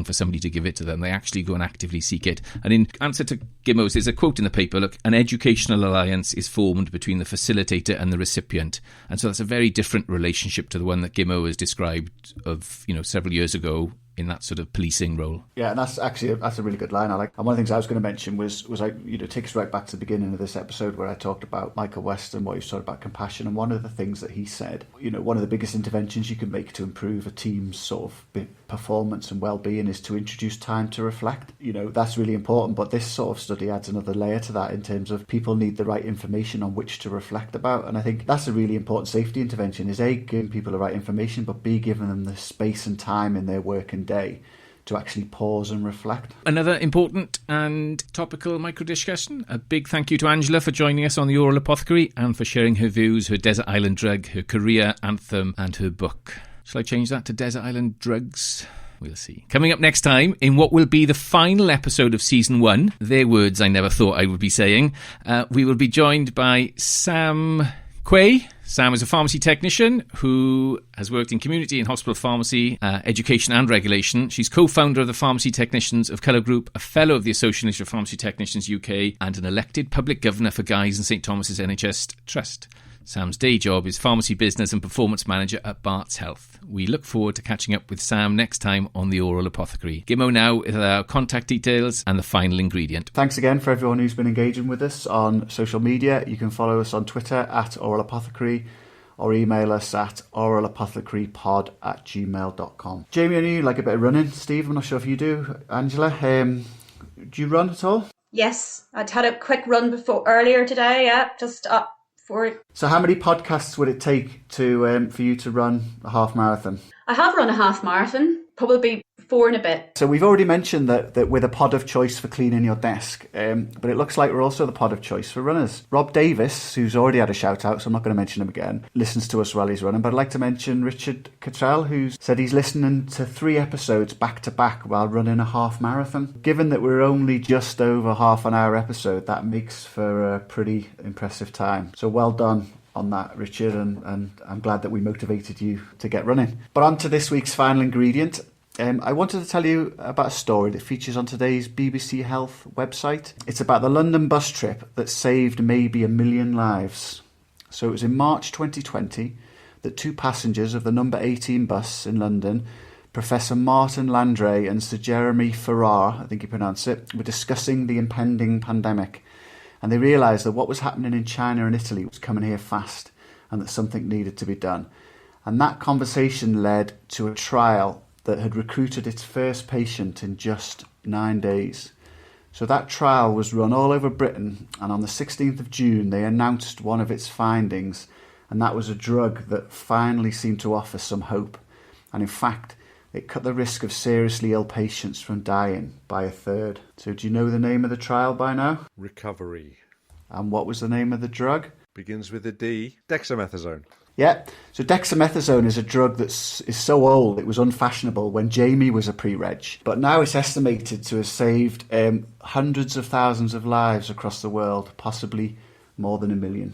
for somebody to give it to them. They actually go and actively seek it. And in answer to Gimmo's, there's a quote in the paper, look, an educational alliance is formed between the facilitator and the recipient. And so that's a very different relationship to the one that Gimmo has described of, several years ago in that sort of policing role. Yeah, and that's a really good line, I like. And one of the things I was going to mention was take us right back to the beginning of this episode where I talked about Michael West and what he was talking about compassion. And one of the things that he said, one of the biggest interventions you can make to improve a team's sort of performance and well-being is to introduce time to reflect. That's really important. But this sort of study adds another layer to that in terms of people need the right information on which to reflect about. And I think that's a really important safety intervention, is A, giving people the right information, but B, giving them the space and time in their working day to actually pause and reflect. Another important and topical micro-discussion. A big thank you to Angela for joining us on The Oral Apothecary and for sharing her views, her desert island drug, her career, anthem and her book. Shall I change that to desert island drugs? We'll see. Coming up next time, in what will be the final episode of Season 1, their words I never thought I would be saying, we will be joined by Sam Quay. Sam is a pharmacy technician who has worked in community and hospital pharmacy, education and regulation. She's co-founder of the Pharmacy Technicians of Colour Group, a fellow of the Association of Pharmacy Technicians UK, and an elected public governor for Guy's and St Thomas's NHS Trust. Sam's day job is pharmacy business and performance manager at Bart's Health. We look forward to catching up with Sam next time on The Oral Apothecary. Gimmo now with our contact details and the final ingredient. Thanks again for everyone who's been engaging with us on social media. You can follow us on Twitter at Oral Apothecary or email us at oralapothecarypod@gmail.com. Jamie, I know you like a bit of running. Steve, I'm not sure if you do. Angela, do you run at all? Yes, I'd had a quick run earlier today, just up for it. So how many podcasts would it take to for you to run a half marathon? I have run a half marathon, probably 4 and a bit. So we've already mentioned that we're the pod of choice for cleaning your desk, but it looks like we're also the pod of choice for runners. Rob Davis, who's already had a shout out, so I'm not going to mention him again, listens to us while he's running, but I'd like to mention Richard Cottrell, who said he's listening to 3 episodes back to back while running a half marathon. Given that we're only just over half an hour episode, that makes for a pretty impressive time. So well done on that, Richard, and I'm glad that we motivated you to get running. But on to this week's final ingredient. I wanted to tell you about a story that features on today's BBC Health website. It's about the London bus trip that saved maybe 1 million lives. So it was in March 2020 that 2 passengers of the number 18 bus in London, Professor Martin Landray and Sir Jeremy Farrar, I think you pronounce it, were discussing the impending pandemic. And they realised that what was happening in China and Italy was coming here fast and that something needed to be done. And that conversation led to a trial that had recruited its first patient in just 9 days. So that trial was run all over Britain, and on the 16th of June they announced one of its findings, and that was a drug that finally seemed to offer some hope. And in fact, it cut the risk of seriously ill patients from dying by 1/3. So do you know the name of the trial by now? Recovery. And what was the name of the drug? Begins with a D. Dexamethasone. Yeah, so dexamethasone is a drug that is so old it was unfashionable when Jamie was a pre-reg. But now it's estimated to have saved hundreds of thousands of lives across the world, possibly more than 1 million.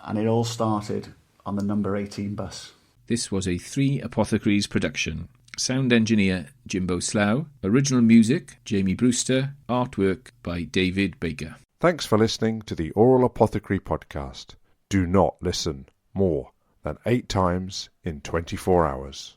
And it all started on the number 18 bus. This was a 3 Apothecaries production. Sound engineer Jimbo Slough. Original music Jamie Brewster. Artwork by David Baker. Thanks for listening to the Oral Apothecary podcast. Do not listen more than 8 times in 24 hours.